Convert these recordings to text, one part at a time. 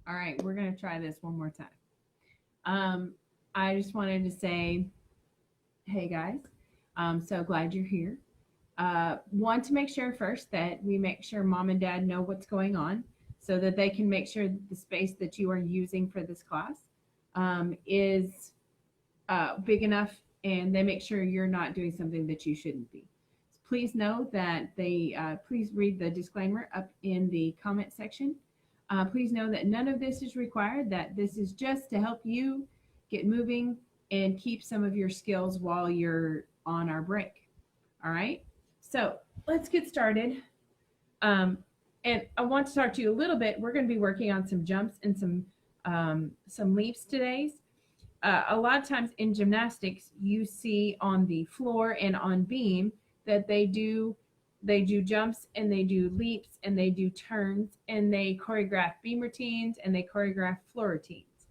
All right, we're going to try this one more time. I just wanted to say, hey guys, I'm so glad you're here. Want to make sure first that we make sure mom and dad know what's going on so that they can make sure that the space that you are using for this class is big enough and they make sure you're not doing something that you shouldn't be. Please know that please read the disclaimer up in the comment section. Please know that none of this is required, that this is just to help you get moving and keep some of your skills while you're on our break. All right. So let's get started. Um, and I want to talk to you a little bit. We're going to be working on some jumps and some leaps today. A lot of times in gymnastics, you see on the floor and on beam that they do jumps and they do leaps and they do turns and they choreograph beam routines and they choreograph floor routines.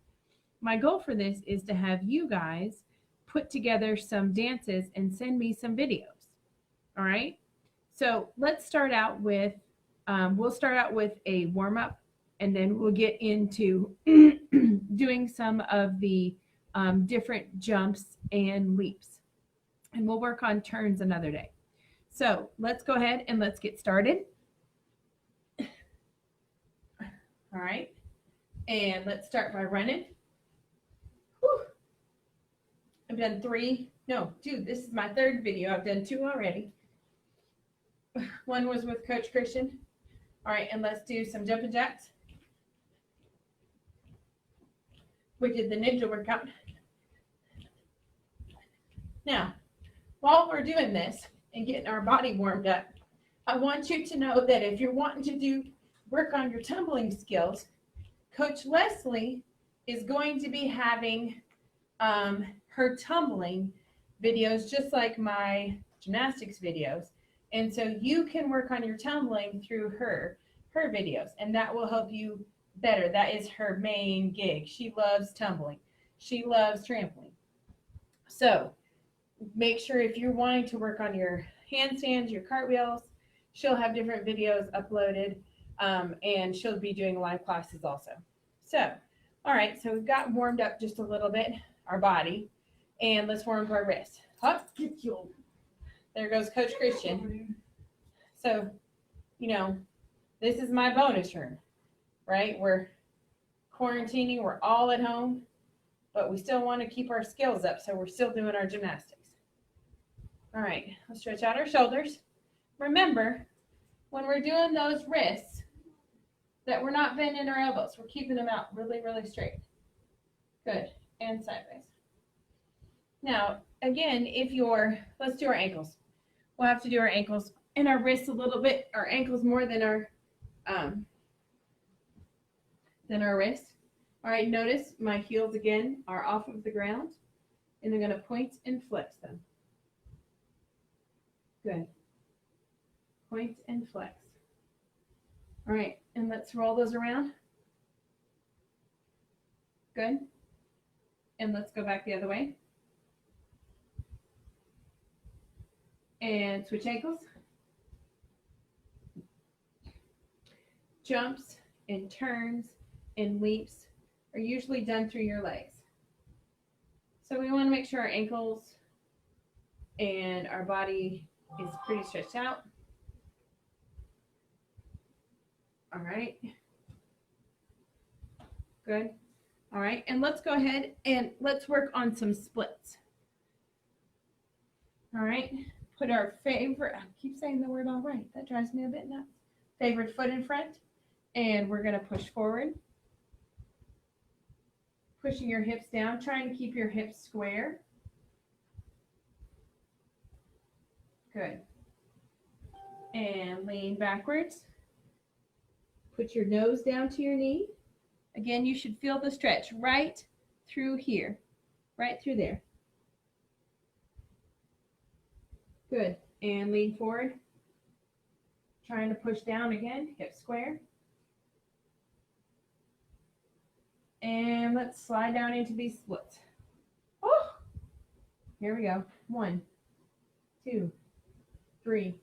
My goal for this is to have you guys put together some dances and send me some videos. All right. So let's start out with we'll start out with a warm up, and then we'll get into doing some of the different jumps and leaps, and we'll work on turns another day. So let's go ahead and let's get started. All right, and let's start by running. Whew. I've done three. No, dude, this is my third video. I've done two already. One was with Coach Christian. All right, and let's do some jumping jacks. We did the ninja workout. Now, while we're doing this and getting our body warmed up, I want you to know that if you're wanting to do work on your tumbling skills, Coach Leslie is going to be having her tumbling videos just like my gymnastics videos. And so you can work on your tumbling through her videos, and that will help you better. That is her main gig. She loves tumbling. She loves trampoline. So make sure if you're wanting to work on your handstands, your cartwheels, she'll have different videos uploaded, and she'll be doing live classes also. So, all right, so we've got warmed up just a little bit, our body, and let's warm up our wrists. Hop. There goes Coach Christian. So, this is my bonus room, right? We're quarantining, we're all at home, but we still want to keep our skills up, so we're still doing our gymnastics. All right, let's stretch out our shoulders. Remember, when we're doing those wrists, that we're not bending our elbows. We're keeping them out really, really straight. Good, and sideways. Now, again, let's do our ankles. We'll have to do our ankles and our wrists a little bit, our ankles more than our wrists. All right, notice my heels again are off of the ground, and I'm going to point and flex them. Good. Point and flex. All right, and let's roll those around. Good. And let's go back the other way. And switch ankles. Jumps and turns and leaps are usually done through your legs. So we want to make sure our ankles and our body is pretty stretched out. All right. Good. All right. And let's go ahead and let's work on some splits. All right. Put our favorite, I keep saying the word all right. That drives me a bit nuts. Favorite foot in front. And we're going to push forward. Pushing your hips down, trying to keep your hips square. Good. And lean backwards. Put your nose down to your knee. Again, you should feel the stretch right through here, right through there. Good. And lean forward. Trying to push down again, hip square. And let's slide down into these splits. Oh, here we go. 1, 2, 3,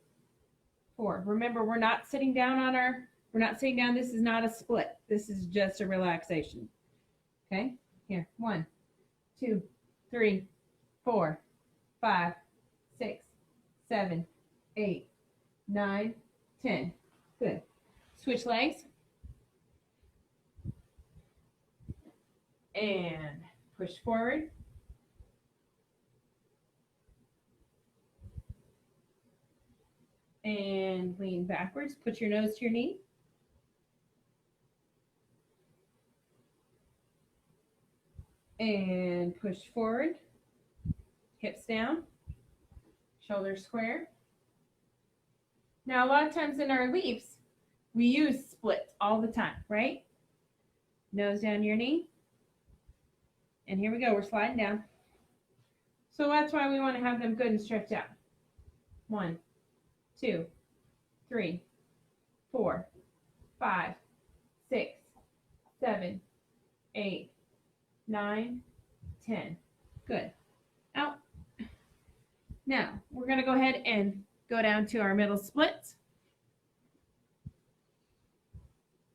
4. Remember, we're not sitting down on our We're not sitting down. This is not a split. This is just a relaxation. Okay? Here. 1, 2, 3, 4, 5, 6, 7, 8, 9, 10. Good. Switch legs. And push forward. And lean backwards. Put your nose to your knee. And push forward. Hips down. Shoulders square. Now, a lot of times in our leaps, we use splits all the time, right? Nose down your knee. And here we go. We're sliding down. So that's why we want to have them good and stretched out. 1, 2, 3, 4, 5, 6, 7, 8, 9, 10. Good. Out. Now, we're going to go ahead and go down to our middle splits.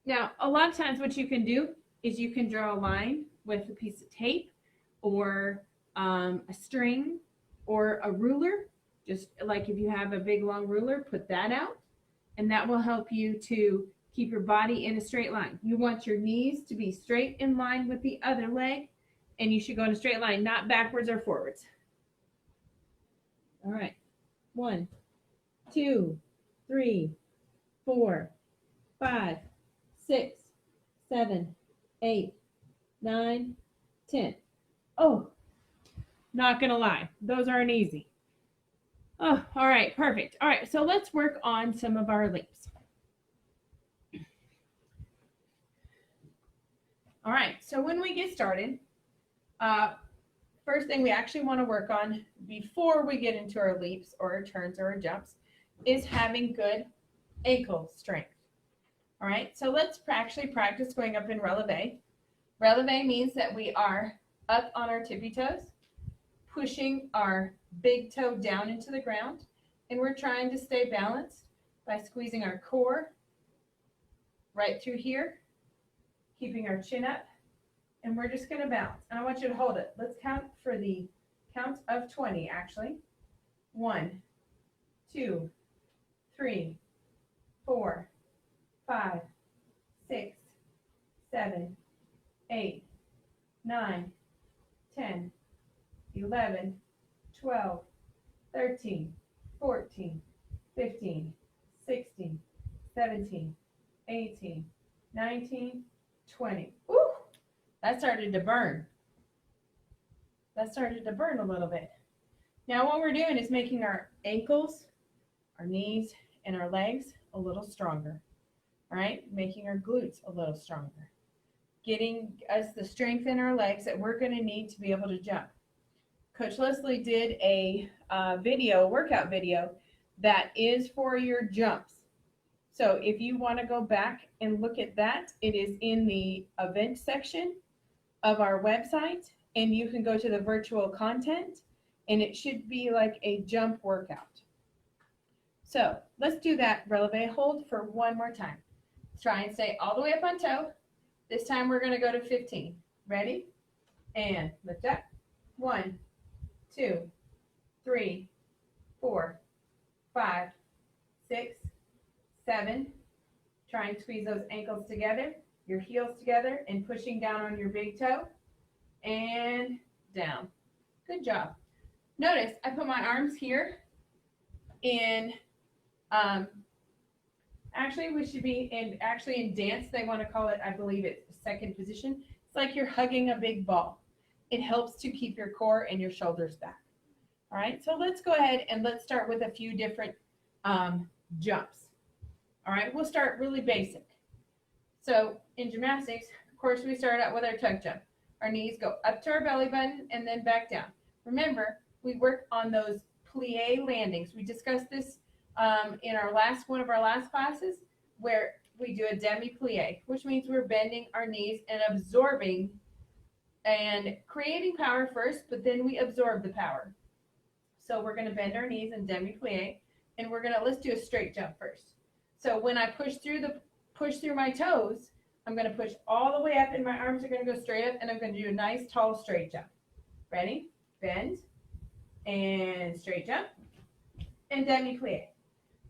Now, a lot of times what you can do is you can draw a line with a piece of tape or a string or a ruler. Just like if you have a big long ruler, put that out, and that will help you to keep your body in a straight line. You want your knees to be straight in line with the other leg, and you should go in a straight line, not backwards or forwards. All right. 1, 2, 3, 4, 5, 6, 7, 8, 9, 10. Oh, not gonna lie, those aren't easy. Oh, all right, perfect. All right, so let's work on some of our leaps. All right, so when we get started, first thing we actually want to work on before we get into our leaps or our turns or our jumps is having good ankle strength. All right, so let's actually practice going up in releve. Releve means that we are up on our tippy toes, pushing our big toe down into the ground, and we're trying to stay balanced by squeezing our core right through here, keeping our chin up, and we're just going to balance. And I want you to hold it. Let's count for the count of 20, actually. 1, 2, 3, 4, 5, 6, 7, 8, 9, 10, 11, 12, 13, 14, 15, 16, 17, 18, 19, 20. Woo! That started to burn. That started to burn a little bit. Now what we're doing is making our ankles, our knees, and our legs a little stronger. All right? Making our glutes a little stronger. Getting us the strength in our legs that we're going to need to be able to jump. Coach Leslie did a workout video that is for your jumps. So if you want to go back and look at that, it is in the event section of our website, and you can go to the virtual content, and it should be like a jump workout. So let's do that releve hold for one more time. Try and stay all the way up on toe. This time we're going to go to 15. Ready? And lift up. 1, 2, 3, 4, 5, 6, 7. Try and squeeze those ankles together, your heels together, and pushing down on your big toe. And down. Good job. Notice I put my arms here in, actually we should be in dance, they want to call it, I believe it's second position. It's like you're hugging a big ball. It helps to keep your core and your shoulders back. All right, so let's go ahead and let's start with a few different jumps. All right, we'll start really basic. So in gymnastics, of course, we start out with our tuck jump. Our knees go up to our belly button and then back down. Remember, we work on those plie landings. We discussed this in one of our last classes, where we do a demi-plie, which means we're bending our knees and absorbing and creating power first, but then we absorb the power. So we're going to bend our knees and demi-plie, and let's do a straight jump first. So when I push through push through my toes, I'm going to push all the way up and my arms are going to go straight up and I'm going to do a nice tall straight jump. Ready? Bend and straight jump and demi-plie.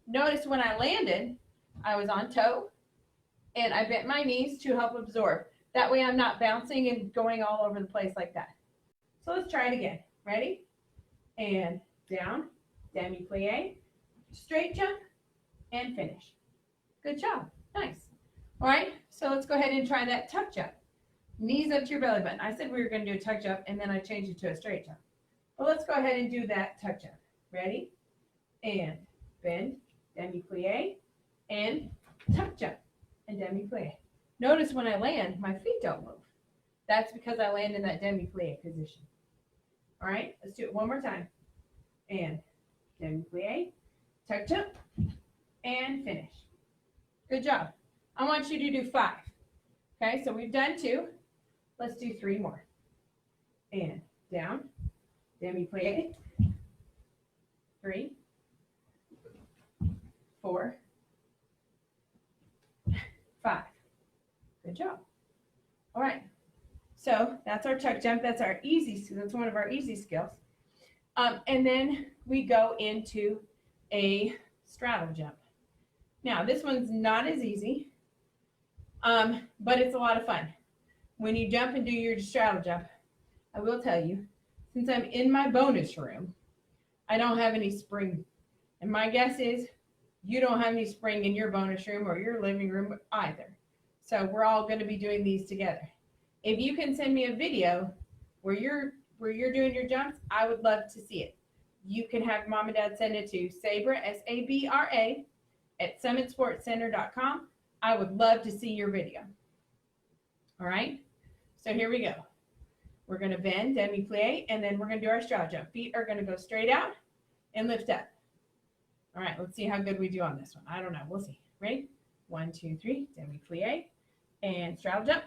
Notice when I landed, I was on toe and I bent my knees to help absorb. That way I'm not bouncing and going all over the place like that. So let's try it again. Ready? And down, demi-plie, straight jump, and finish. Good job. Nice. All right, so let's go ahead and try that tuck jump. Knees up to your belly button. I said we were going to do a tuck jump, and then I changed it to a straight jump. But let's go ahead and do that tuck jump. Ready? And bend, demi-plie, and tuck jump, and demi-plie. Notice when I land, my feet don't move. That's because I land in that demi-plie position. All right, let's do it one more time. And demi-plie, tuck jump, and finish. Good job. I want you to do 5. Okay, so we've done 2. Let's do 3 more. And down, demi-plie, 3, 4, 5. Good job. All right. So that's our tuck jump. That's our easy. That's one of our easy skills. And then we go into a straddle jump. Now this one's not as easy, but it's a lot of fun. When you jump and do your straddle jump, I will tell you, since I'm in my bonus room, I don't have any spring. And my guess is you don't have any spring in your bonus room or your living room either. So we're all going to be doing these together. If you can send me a video where you're doing your jumps, I would love to see it. You can have mom and dad send it to Sabra, S-A-B-R-A, at summitsportscenter.com. I would love to see your video. All right, so here we go. We're going to bend, demi-plie, and then we're going to do our straddle jump. Feet are going to go straight out and lift up. All right, let's see how good we do on this one. I don't know. We'll see. Ready? 1, 2, 3, demi-plie, and straddle jump.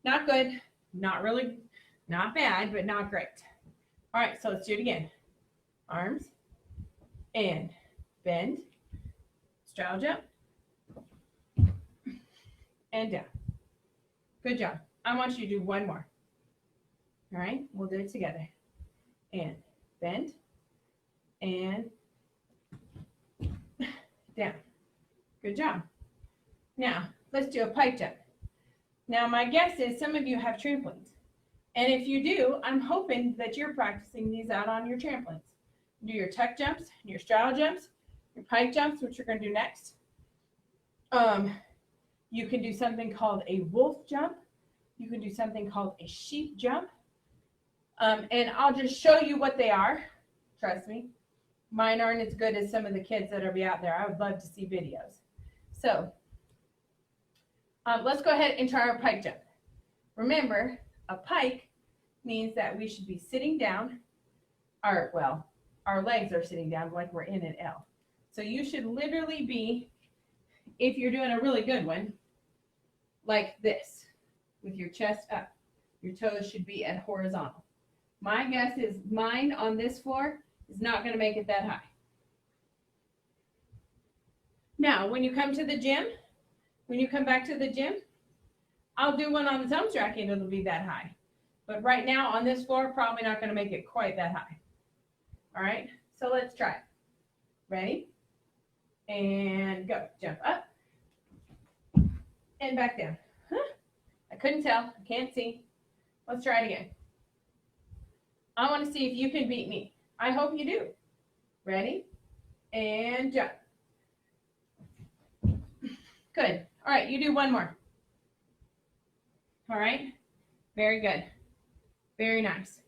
Not good. Not really, not bad, but not great. All right, so let's do it again. Arms, and bend, straddle jump, and down. Good job. I want you to do 1 more. All right, we'll do it together. And bend, and down. Good job. Now, let's do a pike jump. Now, my guess is some of you have trampolines. And if you do, I'm hoping that you're practicing these out on your trampolines. Do your tuck jumps, your straddle jumps, your pike jumps, which you're going to do next. You can do something called a wolf jump. You can do something called a sheep jump. And I'll just show you what they are. Trust me. Mine aren't as good as some of the kids that will be out there. I would love to see videos. So let's go ahead and try our pike jump. Remember, a pike means that we should be sitting down. Our legs are sitting down like we're in an L. So you should literally be, if you're doing a really good one, like this, with your chest up. Your toes should be at horizontal. My guess is mine on this floor is not going to make it that high. Now, when you come to the gym, when you come back to the gym, I'll do one on the thumb track and it'll be that high. But right now on this floor, probably not going to make it quite that high. All right, so let's try it. Ready? And go. Jump up. And back down. I couldn't tell. I can't see. Let's try it again. I want to see if you can beat me. I hope you do. Ready? And jump. Good. All right, you do 1 more. All right. Very good. Very nice.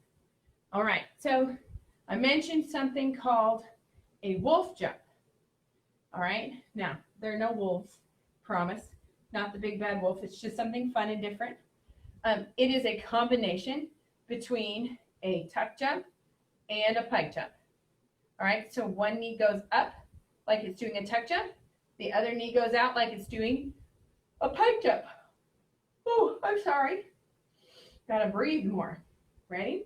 All right, so I mentioned something called a wolf jump. All right, now there are no wolves, promise. Not the big bad wolf. It's just something fun and different. It is a combination between a tuck jump and a pike jump. All right, so one knee goes up like it's doing a tuck jump. The other knee goes out like it's doing a pike jump. Oh, I'm sorry. Gotta breathe more. Ready?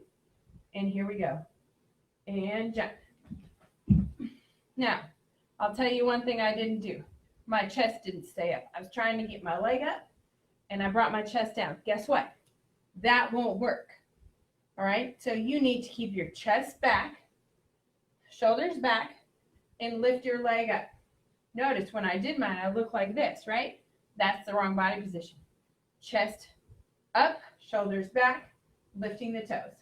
And here we go. And jump. Now, I'll tell you one thing I didn't do. My chest didn't stay up. I was trying to get my leg up and I brought my chest down. Guess what? That won't work. All right, so you need to keep your chest back, shoulders back, and lift your leg up. Notice when I did mine, I looked like this, right? That's the wrong body position. Chest up, shoulders back, lifting the toes.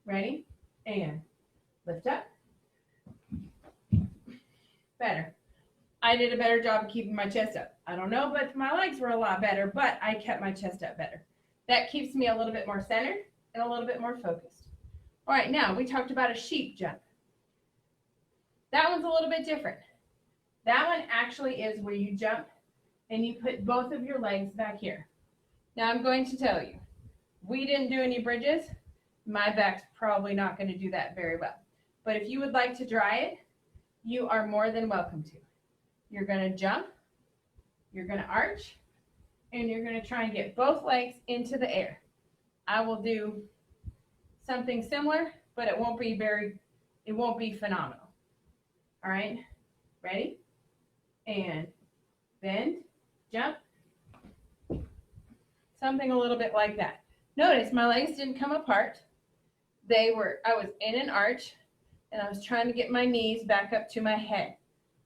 Ready? And lift up. Better. I did a better job of keeping my chest up. I don't know, but my legs were a lot better, but I kept my chest up better. That keeps me a little bit more centered and a little bit more focused. All right, now we talked about a sheep jump. That one's a little bit different. That one actually is where you jump and you put both of your legs back here. Now I'm going to tell you, we didn't do any bridges. My back's probably not going to do that very well. But if you would like to try it, you are more than welcome to. You're going to jump, you're going to arch, and you're going to try and get both legs into the air. I will do something similar, but it won't be phenomenal. All right, ready? And bend, jump, something a little bit like that. Notice my legs didn't come apart. I was in an arch, and I was trying to get my knees back up to my head.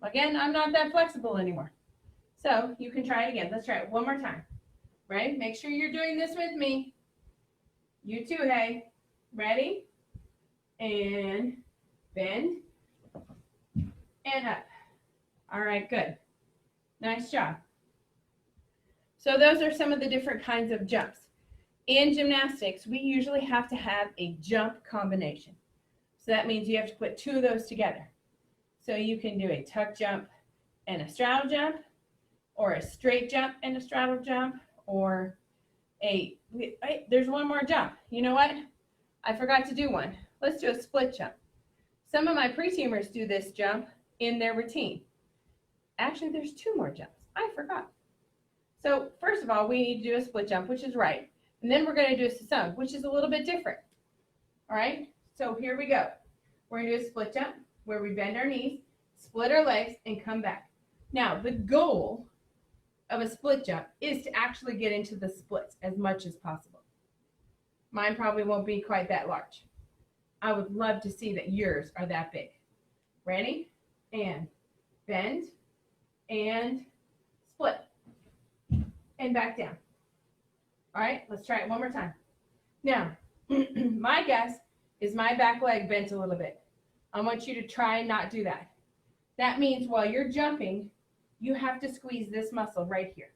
Again, I'm not that flexible anymore. So you can try it again. Let's try it one more time. Ready? Make sure you're doing this with me. You too, hey. Ready? And bend. And up. All right, good. Nice job. So those are some of the different kinds of jumps. In gymnastics, we usually have to have a jump combination. So that means you have to put two of those together. So you can do a tuck jump and a straddle jump, or a straight jump and a straddle jump, or there's one more jump. You know what? I forgot to do one. Let's do a split jump. Some of my pre-teamers do this jump in their routine. Actually, there's two more jumps. I forgot. So first of all, we need to do a split jump, which is right. And then we're going to do a session, which is a little bit different. All right, so here we go. We're going to do a split jump where we bend our knees, split our legs, and come back. Now, the goal of a split jump is to actually get into the splits as much as possible. Mine probably won't be quite that large. I would love to see that yours are that big. Ready? And bend and split and back down. All right, let's try it one more time. Now, my guess is my back leg bent a little bit. I want you to try and not do that. That means while you're jumping, you have to squeeze this muscle right here.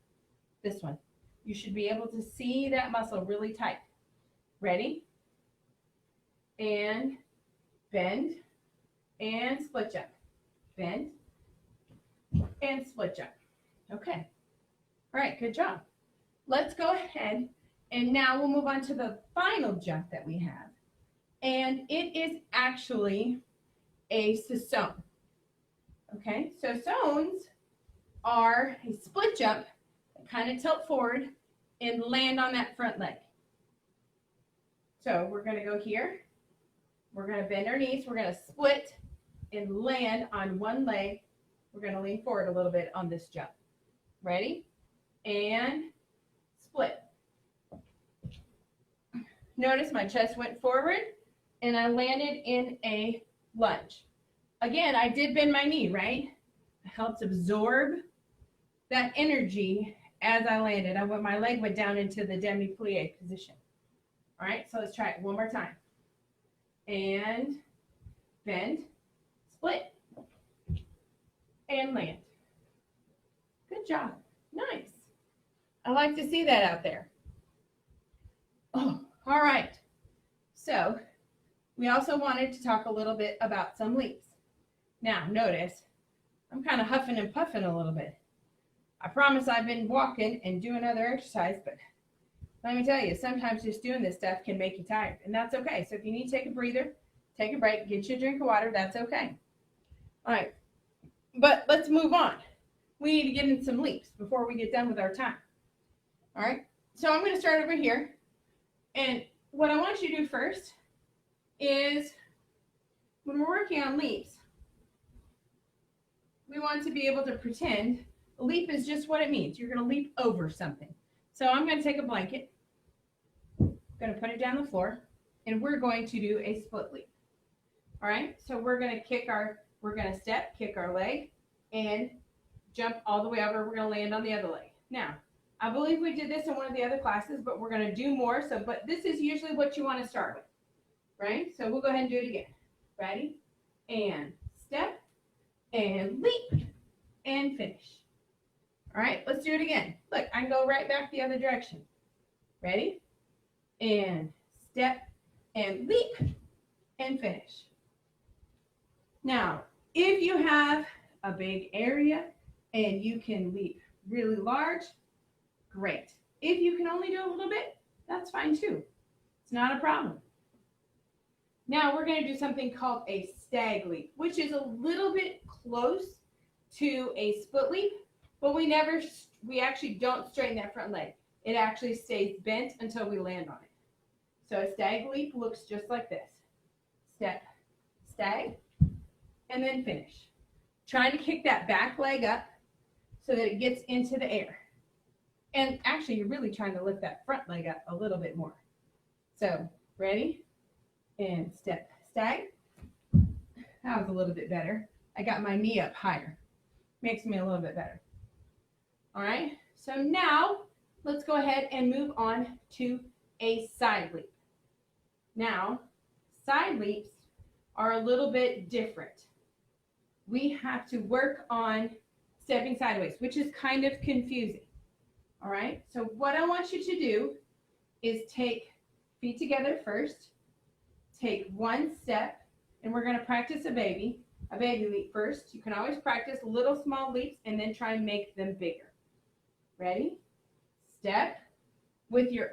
This one. You should be able to see that muscle really tight. Ready? And bend and split jump. Bend and split jump. Okay. All right, good job. Let's go ahead and now we'll move on to the final jump that we have. And it is actually a session. Okay, so sessions are a split jump that kind of tilt forward and land on that front leg. So we're going to go here. We're going to bend our knees. We're going to split and land on one leg. We're going to lean forward a little bit on this jump. Ready? And split. Notice my chest went forward and I landed in a lunge. Again, I did bend my knee, right? It helps absorb that energy as I landed. My leg went down into the demi-plie position. All right, so let's try it one more time. And bend, split, and land. Good job. Nice. I like to see that out there. Oh, all right. So we also wanted to talk a little bit about some leaps. Now, notice I'm kind of huffing and puffing a little bit. I promise I've been walking and doing other exercise, but let me tell you, sometimes just doing this stuff can make you tired, and that's okay. So if you need to take a breather, take a break, get you a drink of water, that's okay. All right, but let's move on. We need to get in some leaps before we get done with our time. All right, so I'm going to start over here, and what I want you to do first is when we're working on leaps, we want to be able to pretend a leap is just what it means. You're going to leap over something. So I'm going to take a blanket, I'm going to put it down the floor, and we're going to do a split leap. All right, so we're going to step, kick our leg, and jump all the way over. We're going to land on the other leg. Now, I believe we did this in one of the other classes, but we're going to do more. But this is usually what you want to start with, right? So we'll go ahead and do it again. Ready? And step, and leap, and finish. All right, let's do it again. Look, I can go right back the other direction. Ready? And step, and leap, and finish. Now, if you have a big area and you can leap really large, great. If you can only do a little bit, that's fine too. It's not a problem. Now we're going to do something called a stag leap, which is a little bit close to a split leap, but we actually don't straighten that front leg. It actually stays bent until we land on it. So a stag leap looks just like this. Step, stag, and then finish. Trying to kick that back leg up so that it gets into the air. And actually, you're really trying to lift that front leg up a little bit more. So, ready? And step, stag. That was a little bit better. I got my knee up higher. Makes me a little bit better. All right, so now let's go ahead and move on to a side leap. Now, side leaps are a little bit different. We have to work on stepping sideways, which is kind of confusing. All right, so what I want you to do is take feet together first, take one step, and we're going to practice a baby leap first. You can always practice little small leaps and then try and make them bigger. Ready? Step. With your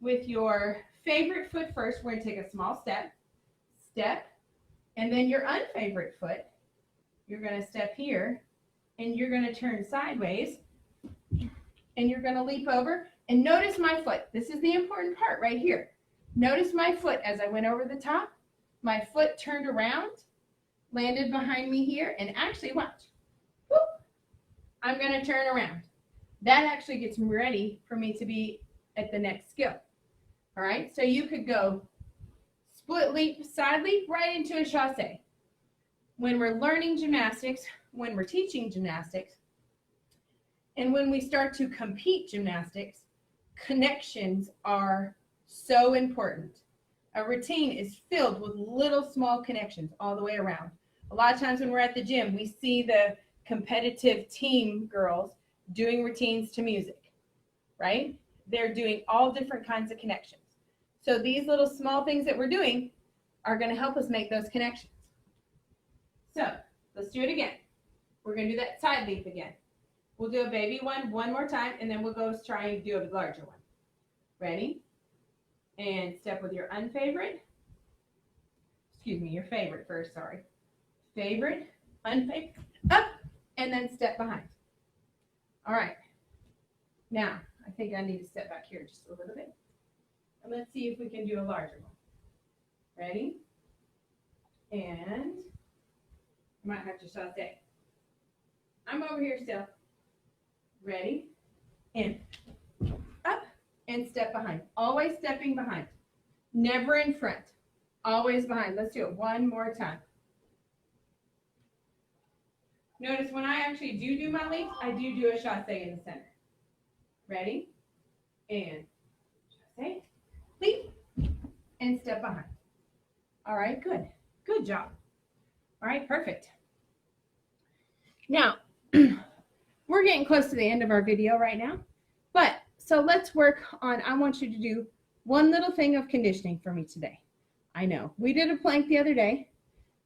with your favorite foot first, we're going to take a small step, and then your unfavorite foot, you're going to step here, and you're going to turn sideways, and you're going to leap over. And notice my foot. This is the important part right here. Notice my foot as I went over the top. My foot turned around, landed behind me here, and actually, watch. Whoop, I'm going to turn around. That actually gets me ready for me to be at the next skill. All right, so you could go split leap, side leap, right into a chassé. When we're learning gymnastics, when we're teaching gymnastics, and when we start to compete gymnastics, connections are so important. A routine is filled with little small connections all the way around. A lot of times when we're at the gym, we see the competitive team girls doing routines to music, right? They're doing all different kinds of connections. So these little small things that we're doing are going to help us make those connections. So let's do it again. We're going to do that side leap again. We'll do a baby one more time, and then we'll go try and do a larger one. Ready? And step with your your favorite first, sorry. Favorite, unfavorite, up, and then step behind. All right. Now, I think I need to step back here just a little bit. And let's see if we can do a larger one. Ready? And I might have to chassé. I'm over here still. Ready? And up and step behind. Always stepping behind. Never in front. Always behind. Let's do it one more time. Notice when I actually do my leaps, I do a chassé in the center. Ready? And chassé, leap, and step behind. All right, good. Good job. All right, perfect. Now, we're getting close to the end of our video right now, so let's work on, I want you to do one little thing of conditioning for me today. I know, we did a plank the other day,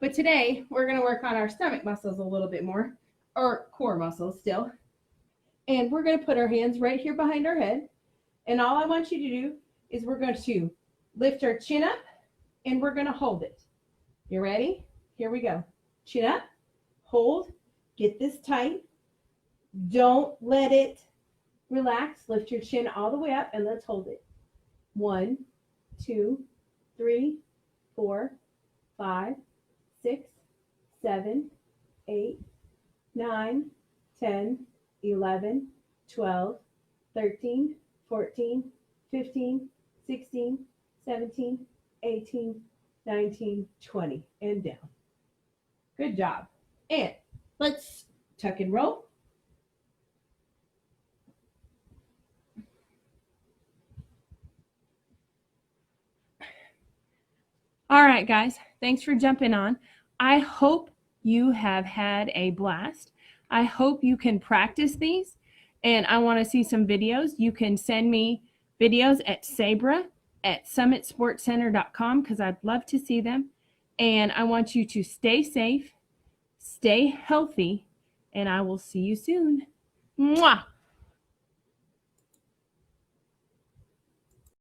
but today we're going to work on our stomach muscles a little bit more, or core muscles still. And we're going to put our hands right here behind our head. And all I want you to do is we're going to lift our chin up and we're going to hold it. You ready? Here we go. Chin up, hold, get this tight. Don't let it relax. Lift your chin all the way up and let's hold it. 1, 2, 3, 4, 5, 6, 7, 8, 9, 10, 11, 12, 13, 14, 15, 16, 17, 18, 19, 20, and down. Good job. And let's tuck and roll. All right, guys, thanks for jumping on. I hope you have had a blast. I hope you can practice these, and I want to see some videos. You can send me videos at Sabra at summitsportscenter.com because I'd love to see them. And I want you to stay safe, stay healthy, and I will see you soon. Mwah!